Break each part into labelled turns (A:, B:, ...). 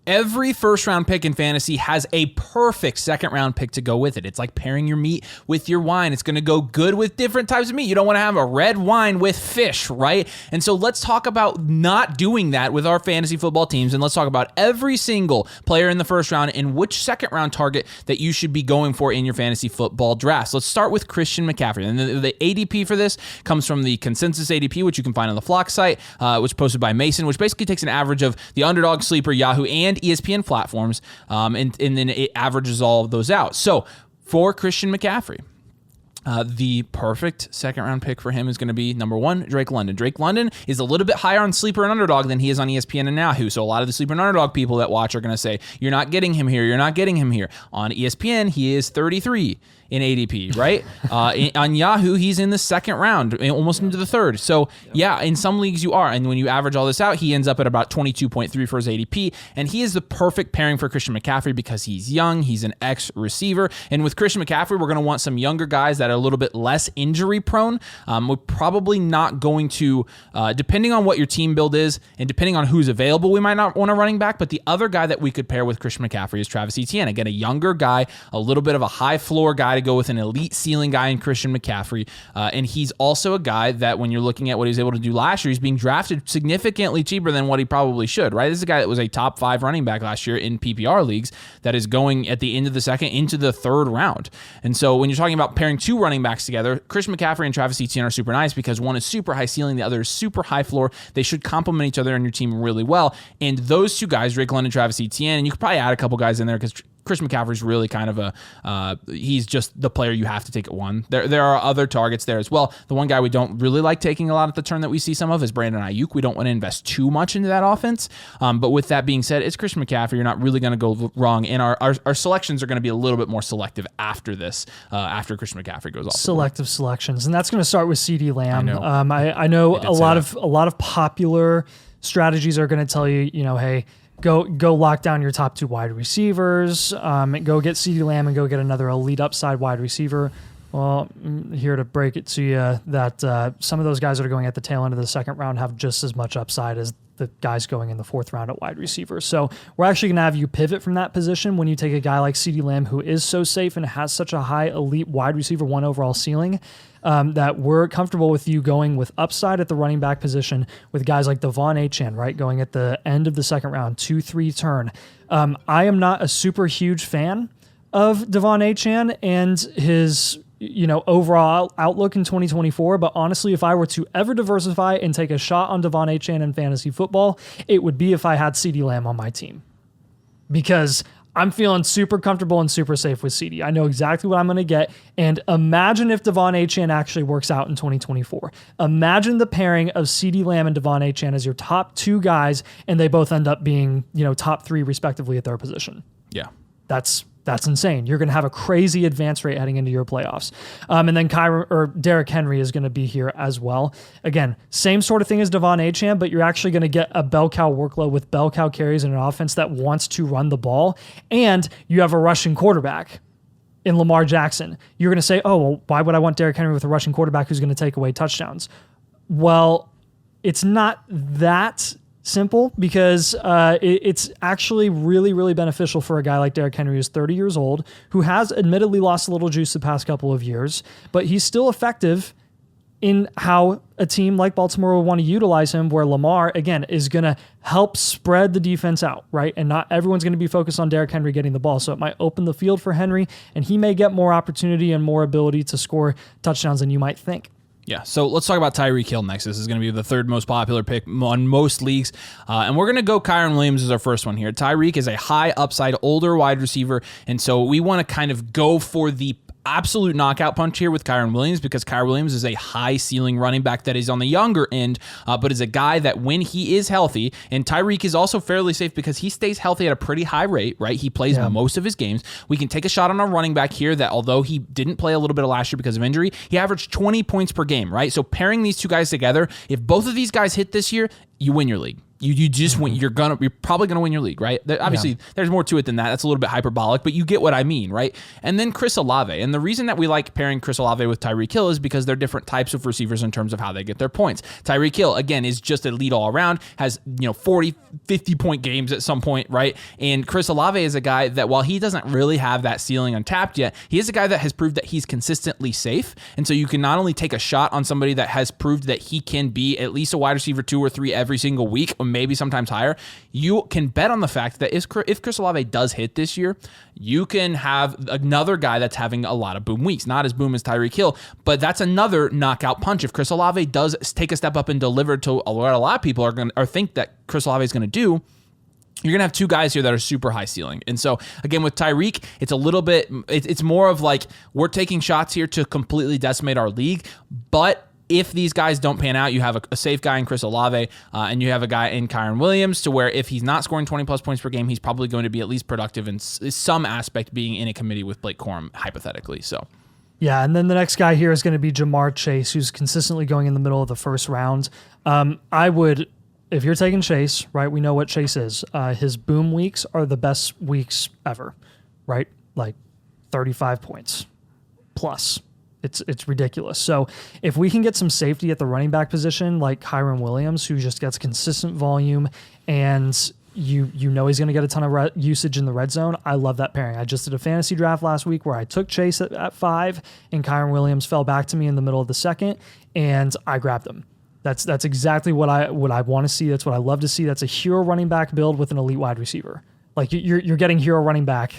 A: Every first-round pick in fantasy has a perfect second-round pick to go with it. It's like pairing your meat with your wine. It's going to go good with different types of meat. You don't want to have a red wine with fish, right? And so let's talk about not doing that with our fantasy football teams, and let's talk about every single player in the first round and which second-round target that you should be going for in your fantasy football drafts. Let's start with Christian McCaffrey. And the ADP for this comes from the consensus ADP, which you can find on the Flock site, which is posted by Mason, which basically takes an average of the Underdog, Sleeper, Yahoo, and ESPN platforms, and then it averages all of those out. So for Christian McCaffrey, the perfect second-round pick for him is going to be, number one, Drake London. Drake London is a little bit higher on Sleeper and Underdog than he is on ESPN and Yahoo. So a lot of the Sleeper and Underdog people that watch are going to say, you're not getting him here, you're not getting him here. On ESPN, he is 33 in ADP, right? On Yahoo, he's in the second round, almost into the third. So yeah, in some leagues you are. And when you average all this out, he ends up at about 22.3 for his ADP. And he is the perfect pairing for Christian McCaffrey because he's young, he's an ex-receiver. And with Christian McCaffrey, we're going to want some younger guys that are a little bit less injury prone. We're probably not going to, depending on what your team build is and depending on who's available, we might not want a running back. But the other guy that we could pair with Christian McCaffrey is Travis Etienne. Again, a younger guy, a little bit of a high floor guy to go with an elite ceiling guy in Christian McCaffrey. And he's also a guy that when you're looking at what he was able to do last year, he's being drafted significantly cheaper than what he probably should, right? This is a guy that was a top 5 running back last year in PPR leagues that is going at the end of the second into the third round. And so when you're talking about pairing two running backs together, Christian McCaffrey and Travis Etienne are super nice because one is super high ceiling, the other is super high floor. They should complement each other on your team really well. And those two guys, Drake London, Travis Etienne, and you could probably add a couple guys in there because Chris McCaffrey's really kind of he's just the player you have to take at one. There are other targets there as well. The one guy we don't really like taking a lot at the turn that we see some of is Brandon Ayuk. We don't want to invest too much into that offense. But with that being said, it's Christian McCaffrey. You're not really going to go wrong. And our selections are going to be a little bit more selective after this, after Christian McCaffrey goes off.
B: Selective selections. And that's going to start with CeeDee Lamb. I know a lot of popular strategies are going to tell you, hey, Go lock down your top 2 wide receivers. Go get CeeDee Lamb and go get another elite upside wide receiver. Well, I'm here to break it to you that some of those guys that are going at the tail end of the second round have just as much upside as the guys going in the fourth round at wide receiver. So we're actually going to have you pivot from that position when you take a guy like CeeDee Lamb who is so safe and has such a high elite wide receiver 1 overall ceiling. That we're comfortable with you going with upside at the running back position with guys like Devon Achane, right, going at the end of the second round, 2-3 turn. I am not a super huge fan of Devon Achane and his overall outlook in 2024, but honestly, if I were to ever diversify and take a shot on Devon Achane in fantasy football, it would be if I had CeeDee Lamb on my team. Because I'm feeling super comfortable and super safe with CeeDee. I know exactly what I'm going to get. And imagine if Devon Achane actually works out in 2024. Imagine the pairing of CeeDee Lamb and Devon Achane as your top 2 guys, and they both end up being, top 3 respectively at their position.
A: Yeah.
B: That's insane. You're going to have a crazy advance rate heading into your playoffs. And then Derrick Henry is going to be here as well. Again, same sort of thing as Devon Achane, but you're actually going to get a bell cow workload with bell cow carries and an offense that wants to run the ball. And you have a rushing quarterback in Lamar Jackson. You're going to say, oh, well, why would I want Derrick Henry with a rushing quarterback who's going to take away touchdowns? Well, it's not that simple because it's actually really, really beneficial for a guy like Derrick Henry who's 30 years old, who has admittedly lost a little juice the past couple of years, but he's still effective in how a team like Baltimore will want to utilize him, where Lamar, again, is going to help spread the defense out, right? And not everyone's going to be focused on Derrick Henry getting the ball. So it might open the field for Henry, and he may get more opportunity and more ability to score touchdowns than you might think.
A: Yeah, so let's talk about Tyreek Hill next. This is going to be the third most popular pick on most leagues. And we're going to go Kyren Williams as our first one here. Tyreek is a high upside, older wide receiver. And so we want to kind of go for the absolute knockout punch here with Kyren Williams because Kyren Williams is a high ceiling running back that is on the younger end, but is a guy that when he is healthy, and Tyreek is also fairly safe because he stays healthy at a pretty high rate, right? He plays most of his games. We can take a shot on a running back here that although he didn't play a little bit of last year because of injury, he averaged 20 points per game, right? So pairing these two guys together, if both of these guys hit this year, you win your league. You just win. You're probably gonna win your league, right? Obviously, there's more to it than that. That's a little bit hyperbolic, but you get what I mean, right? And then Chris Olave, and the reason that we like pairing Chris Olave with Tyreek Hill is because they're different types of receivers in terms of how they get their points. Tyreek Hill, again, is just a lead all around, has 40, 50 point games at some point, right? And Chris Olave is a guy that while he doesn't really have that ceiling untapped yet, he is a guy that has proved that he's consistently safe. And so you can not only take a shot on somebody that has proved that he can be at least a wide receiver 2 or 3 every single week, or maybe sometimes higher. You can bet on the fact that if Chris Olave does hit this year, you can have another guy that's having a lot of boom weeks. Not as boom as Tyreek Hill, but that's another knockout punch. If Chris Olave does take a step up and deliver to what a lot of people are going to think that Chris Olave is going to do, you're going to have 2 guys here that are super high ceiling. And so, again, with Tyreek, it's a little bit, it's more of like we're taking shots here to completely decimate our league, but if these guys don't pan out, you have a safe guy in Chris Olave, and you have a guy in Kyren Williams to where if he's not scoring 20-plus points per game, he's probably going to be at least productive in some aspect being in a committee with Blake Corum, hypothetically. So,
B: yeah, and then the next guy here is going to be Jamar Chase, who's consistently going in the middle of the first round. I would, if you're taking Chase, right, we know what Chase is. His boom weeks are the best weeks ever, right? Like 35 points plus. It's ridiculous. So if we can get some safety at the running back position, like Kyren Williams, who just gets consistent volume, and you know he's going to get a ton of usage in the red zone, I love that pairing. I just did a fantasy draft last week where I took Chase at 5, and Kyren Williams fell back to me in the middle of the second, and I grabbed him. That's exactly what I want to see. That's what I love to see. That's a hero running back build with an elite wide receiver. Like you're getting hero running back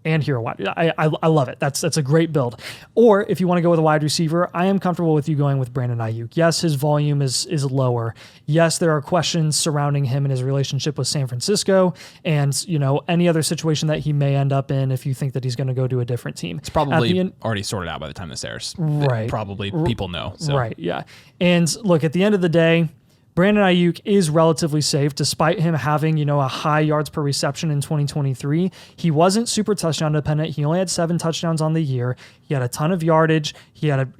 B: and hero wide. I love it. That's a great build. Or if you want to go with a wide receiver, I am comfortable with you going with Brandon Ayuk. Yes, his volume is lower. Yes, there are questions surrounding him and his relationship with San Francisco, and any other situation that he may end up in if you think that he's going to go to a different team.
A: It's probably already sorted out by the time this airs.
B: Right.
A: Probably people know. So.
B: Right. Yeah. And look, at the end of the day, Brandon Ayuk is relatively safe despite him having, a high yards per reception in 2023. He wasn't super touchdown dependent. He only had 7 touchdowns on the year. He had a ton of yardage. He had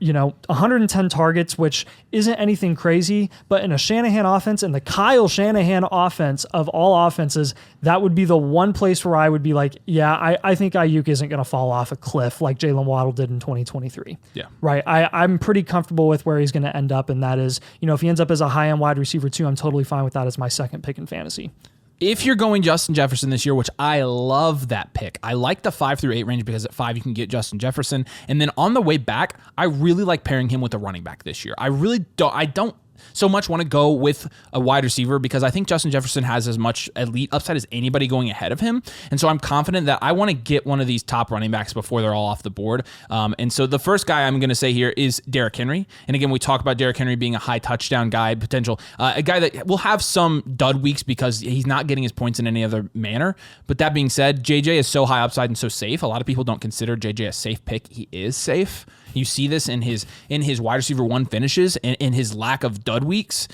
B: 110 targets, which isn't anything crazy, but in a Shanahan offense, and the Kyle Shanahan offense of all offenses, that would be the one place where I would be like, yeah, I think Ayuk isn't going to fall off a cliff like Jalen Waddle did in 2023.
A: Yeah.
B: Right. I'm pretty comfortable with where he's going to end up, and that is, if he ends up as a high-end wide receiver too, I'm totally fine with that as my second pick in fantasy.
A: If you're going Justin Jefferson this year, which I love that pick, I like the 5 through 8 range because at 5 you can get Justin Jefferson. And then on the way back, I really like pairing him with a running back this year. I don't so much want to go with a wide receiver because I think Justin Jefferson has as much elite upside as anybody going ahead of him. And so I'm confident that I want to get one of these top running backs before they're all off the board. And so the first guy I'm going to say here is Derrick Henry. And again, we talk about Derrick Henry being a high touchdown guy, potential, a guy that will have some dud weeks because he's not getting his points in any other manner. But that being said, JJ is so high upside and so safe. A lot of people don't consider JJ a safe pick. He is safe. You see this in his wide receiver 1 finishes and in his lack of dud weeks.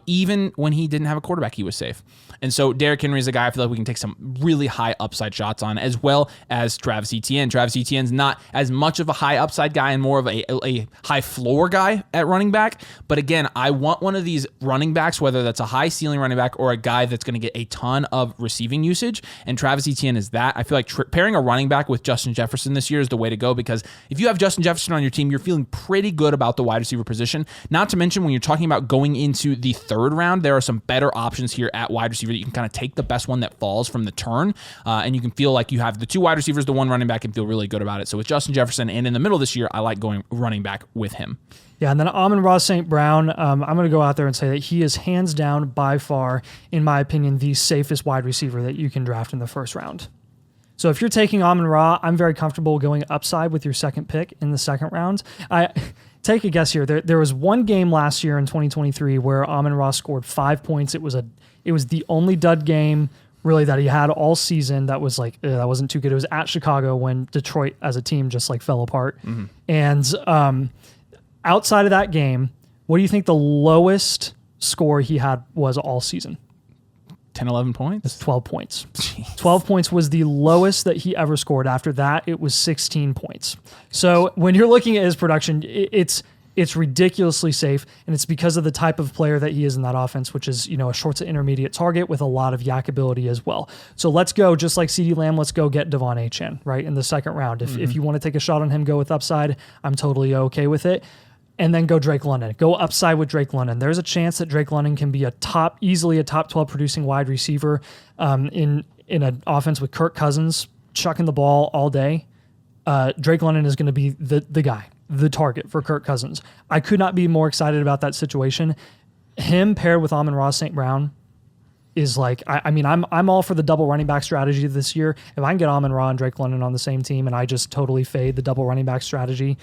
A: Even when he didn't have a quarterback, he was safe. And so Derrick Henry is a guy I feel like we can take some really high upside shots on, as well as Travis Etienne. Travis Etienne's not as much of a high upside guy and more of a high floor guy at running back. But again, I want one of these running backs, whether that's a high ceiling running back or a guy that's going to get a ton of receiving usage. And Travis Etienne is that. I feel like pairing a running back with Justin Jefferson this year is the way to go, because if you have Justin Jefferson on your team, you're feeling pretty good about the wide receiver position. Not to mention, when you're talking about going into the 3rd round, there are some better options here at wide receiver that you can kind of take the best one that falls from the turn, and you can feel like you have the 2 wide receivers, the 1 running back, and feel really good about it. So with Justin Jefferson, and in the middle this year, I like going running back with him.
B: Yeah, and then Amon-Ra St. Brown, I'm going to go out there and say that he is hands down, by far, in my opinion, the safest wide receiver that you can draft in the 1st round. So if you're taking Amon-Ra, I'm very comfortable going upside with your second pick in the 2nd round. Take a guess here. There was one game last year in 2023 where Amon-Ra scored 5 points. It was the only dud game really that he had all season. That was that wasn't too good. It was at Chicago when Detroit as a team just fell apart. Mm-hmm. And outside of that game, what do you think the lowest score he had was all season?
A: 10, 11 points?
B: It's 12 points.
A: Jeez.
B: 12 points was the lowest that he ever scored. After that, it was 16 points. So when you're looking at his production, it's It's ridiculously safe, and it's because of the type of player that he is in that offense, which is, a short to intermediate target with a lot of yak ability as well. So let's go, just like CeeDee Lamb, let's go get Devon Achane, right, in the second round. If you want to take a shot on him, go with upside. I'm totally okay with it. And then go Drake London. Go upside with Drake London. There's a chance that Drake London can be easily a top 12 producing wide receiver in an offense with Kirk Cousins chucking the ball all day. Drake London is going to be the guy, the target for Kirk Cousins. I could not be more excited about that situation. Him paired with Amon-Ra St. Brown is like, I'm all for the double running back strategy this year. If I can get Amon-Ra and Drake London on the same team and I just totally fade the double running back strategy,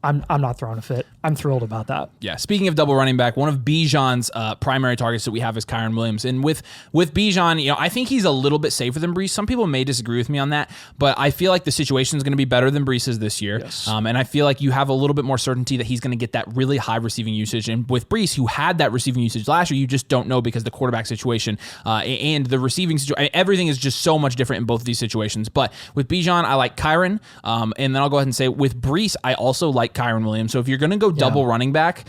B: I'm not throwing a fit. I'm thrilled about that.
A: Yeah. Speaking of double running back, one of Bijan's primary targets that we have is Kyren Williams. And with Bijan, I think he's a little bit safer than Breece. Some people may disagree with me on that, but I feel like the situation is going to be better than Breece's this year.
B: Yes.
A: And I feel like you have a little bit more certainty that he's going to get that really high receiving usage. And with Breece, who had that receiving usage last year, you just don't know because the quarterback situation and the receiving situation, everything is just so much different in both of these situations. But with Bijan, I like Kyren. And then I'll go ahead and say with Breece, I also like Kyren Williams. So if you're going to go double running back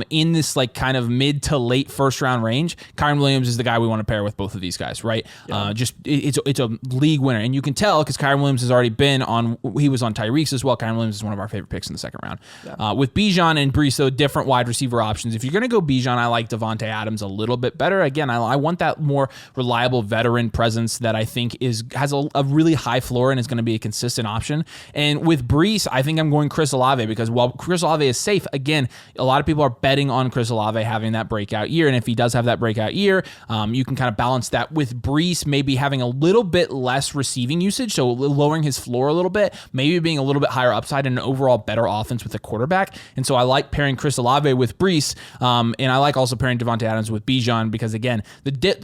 A: in this like kind of mid to late first round range, Kyren Williams is the guy we want to pair with both of these guys, right? Yeah. It's a league winner, and you can tell because Kyren Williams has already been on. He was on Tyreek's as well. Kyren Williams is one of our favorite picks in the second round. Yeah. With Bijan and Breece, though, different wide receiver options. If you're going to go Bijan, I like Devontae Adams a little bit better. Again, I want that more reliable veteran presence that I think has a really high floor and is going to be a consistent option. And with Breece, I think I'm going Chris Olave because while Chris Olave is safe, again, a lot of people are betting on Chris Olave having that breakout year. And if he does have that breakout year, you can kind of balance that with Breece maybe having a little bit less receiving usage, so lowering his floor a little bit, maybe being a little bit higher upside and an overall better offense with a quarterback. And so I like pairing Chris Olave with Breece, and I like also pairing Devontae Adams with Bijan because, again,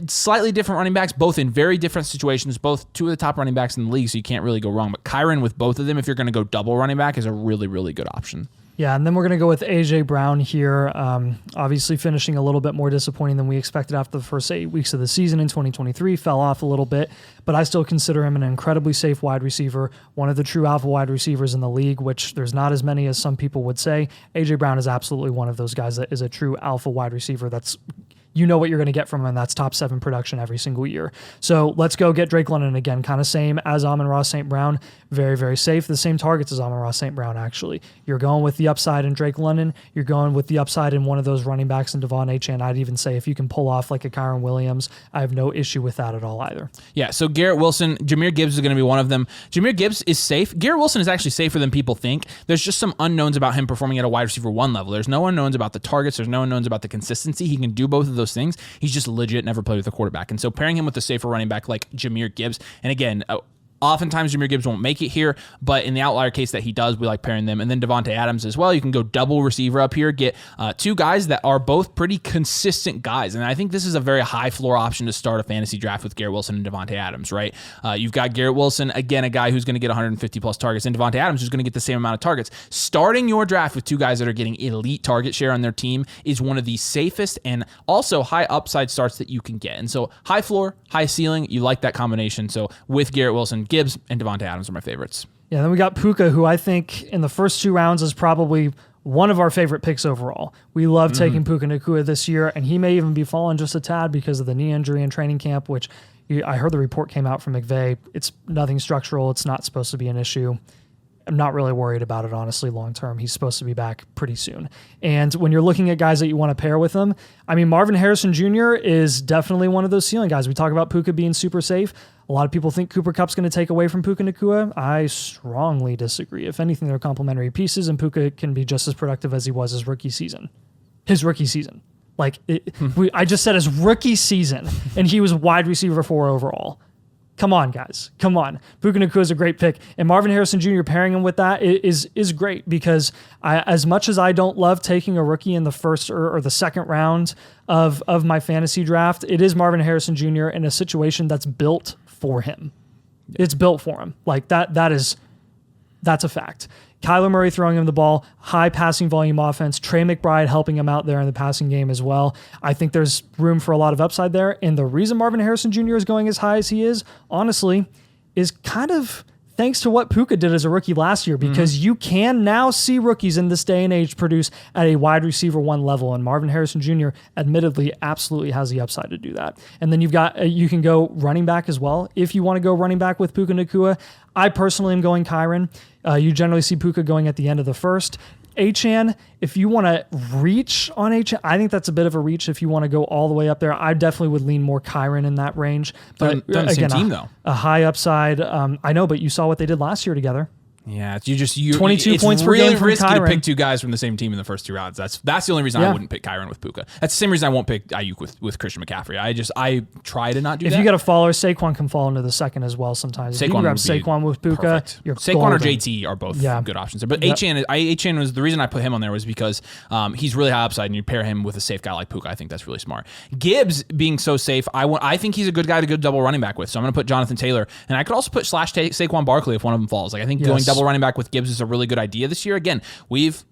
A: slightly different running backs, both in very different situations, both two of the top running backs in the league, so you can't really go wrong. But Kyren with both of them, if you're going to go double running back, is a really, really good option.
B: Yeah, and then we're going to go with A.J. Brown here, obviously finishing a little bit more disappointing than we expected after the first 8 weeks of the season in 2023, fell off a little bit, but I still consider him an incredibly safe wide receiver, one of the true alpha wide receivers in the league, which there's not as many as some people would say. A.J. Brown is absolutely one of those guys that is a true alpha wide receiver that's you know what you're going to get from him, and that's top 7 production every single year. So let's go get Drake London again, kind of same as Amon-Ra St. Brown. Very, very safe. The same targets as Amon-Ra St. Brown, actually. You're going with the upside in Drake London. You're going with the upside in one of those running backs in Devon Achane. I'd even say if you can pull off like a Kyren Williams, I have no issue with that at all either.
A: Yeah, so Garrett Wilson, Jahmyr Gibbs is going to be one of them. Jahmyr Gibbs is safe. Garrett Wilson is actually safer than people think. There's just some unknowns about him performing at a wide receiver 1 level. There's no unknowns about the targets. There's no unknowns about the consistency. He can do both of those things. He's just legit never played with a quarterback. And so pairing him with a safer running back like Jahmyr Gibbs, and again, oftentimes Jahmyr Gibbs won't make it here, but in the outlier case that he does, we like pairing them. And then Devontae Adams as well. You can go double receiver up here, get two guys that are both pretty consistent guys. And I think this is a very high floor option to start a fantasy draft with Garrett Wilson and Devontae Adams, right? You've got Garrett Wilson, again, a guy who's going to get 150 plus targets, and Devontae Adams who's going to get the same amount of targets. Starting your draft with two guys that are getting elite target share on their team is one of the safest and also high upside starts that you can get. And so high floor, high ceiling, you like that combination. So with Garrett Wilson, Gibbs and Devontae Adams are my favorites.
B: Yeah, then we got Puka, who I think in the first 2 rounds is probably one of our favorite picks overall. We love taking Puka Nacua this year, and he may even be falling just a tad because of the knee injury in training camp, which I heard the report came out from McVay. It's nothing structural. It's not supposed to be an issue. I'm not really worried about it, honestly, long term. He's supposed to be back pretty soon. And when you're looking at guys that you want to pair with him, I mean, Marvin Harrison Jr. is definitely one of those ceiling guys. We talk about Puka being super safe. A lot of people think Cooper Kupp's going to take away from Puka Nacua. I strongly disagree. If anything, they're complementary pieces, and Puka can be just as productive as he was his rookie season. Like, I just said his rookie season, and he was wide receiver 4 overall. Come on, guys. Come on. Puka Nacua is a great pick. And Marvin Harrison Jr. pairing him with that is great because as much as I don't love taking a rookie in the first or the second round of my fantasy draft, it is Marvin Harrison Jr. in a situation that's built for him. It's built for him. Like that's a fact. Kyler Murray throwing him the ball, high passing volume offense, Trey McBride helping him out there in the passing game as well. I think there's room for a lot of upside there. And the reason Marvin Harrison Jr. is going as high as he is, honestly, is kind of thanks to what Puka did as a rookie last year, because you can now see rookies in this day and age produce at a wide receiver 1 level, and Marvin Harrison Jr. admittedly absolutely has the upside to do that. And then you've got, you can go running back as well. If you want to go running back with Puka Nacua, I personally am going Kyren. You generally see Puka going at the end of the first. Achane, if you want to reach on Achane, I think that's a bit of a reach if you want to go all the way up there. I definitely would lean more Kyren in that range. But
A: they're on the same team, though.
B: A high upside. I know, but you saw what they did last year together.
A: Yeah, you
B: 22 points per
A: really
B: game from
A: risky
B: Kyren.
A: to pick 2 guys from the same team in the first 2 rounds. That's the only reason I wouldn't pick Kyren with Puka. That's the same reason I won't pick Ayuk with Christian McCaffrey. I try to not do that.
B: If you get a follower, Saquon can fall into the second as well sometimes. If you can grab Saquon with Puka, you're
A: Saquon
B: golden.
A: or JT are both good options there. But Achane was the reason I put him on there was because he's really high upside, and you pair him with a safe guy like Puka. I think that's really smart. Gibbs being so safe, I think he's a good guy to go double running back with. So I'm going to put Jonathan Taylor, and I could also put Saquon Barkley if one of them falls. Like I think going double running back with Gibbs is a really good idea this year. Again, we've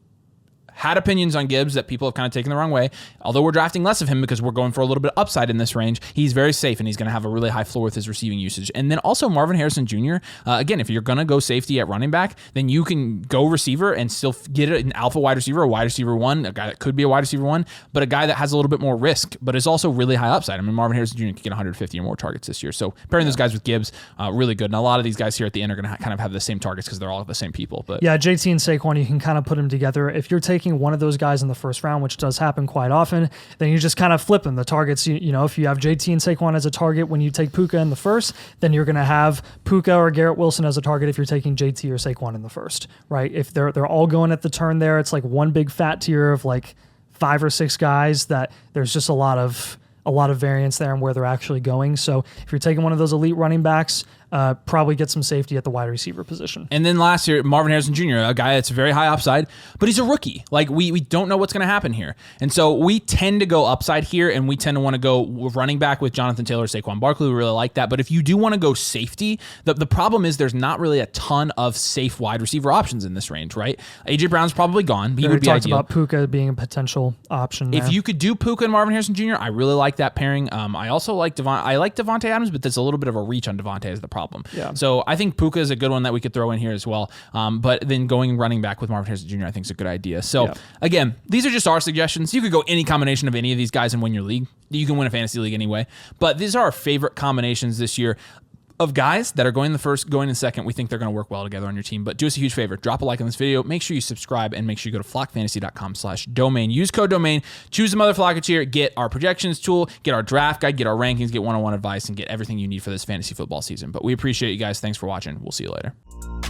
A: had opinions on Gibbs that people have kind of taken the wrong way. Although we're drafting less of him because we're going for a little bit of upside in this range, he's very safe and he's going to have a really high floor with his receiving usage. And then also Marvin Harrison Jr., again, if you're going to go safety at running back, then you can go receiver and still get an alpha wide receiver, a wide receiver 1, a guy that could be a wide receiver 1, but a guy that has a little bit more risk, but is also really high upside. I mean, Marvin Harrison Jr. could get 150 or more targets this year. So pairing those guys with Gibbs, really good. And a lot of these guys here at the end are going to kind of have the same targets because they're all the same people. But
B: yeah, JT and Saquon, you can kind of put them together. If you're taking one of those guys in the first round, which does happen quite often, then you just kind of flip them. The targets, you know, if you have JT and Saquon as a target when you take Puka in the first, then you're going to have Puka or Garrett Wilson as a target if you're taking JT or Saquon in the first, right? If they're all going at the turn there, it's like one big fat tier of like 5 or 6 guys that there's just a lot of variance there in where they're actually going. So if you're taking one of those elite running backs, probably get some safety at the wide receiver position.
A: And then last year, Marvin Harrison Jr., a guy that's very high upside, but he's a rookie. Like we don't know what's going to happen here. And so we tend to go upside here, and we tend to want to go running back with Jonathan Taylor, Saquon Barkley. We really like that. But if you do want to go safety, the problem is there's not really a ton of safe wide receiver options in this range, right? AJ Brown's probably gone, but he would be
B: talked
A: ideal.
B: About Puka being a potential option there.
A: If you could do Puka and Marvin Harrison Jr., I really like that pairing. I also like Devontae Adams, but there's a little bit of a reach on Devontae as the problem.
B: Yeah.
A: So I think Puka is a good one that we could throw in here as well. But then going running back with Marvin Harrison Jr., I think is a good idea. So again, these are just our suggestions. You could go any combination of any of these guys and win your league. You can win a fantasy league anyway. But these are our favorite combinations this year of guys that are going in the first, going in the second. We think they're going to work well together on your team. But do us a huge favor. Drop a like on this video. Make sure you subscribe, and make sure you go to flockfantasy.com/domain. Use code domain. Choose the mother flockage here. Get our projections tool. Get our draft guide. Get our rankings. Get one-on-one advice. And get everything you need for this fantasy football season. But we appreciate you guys. Thanks for watching. We'll see you later.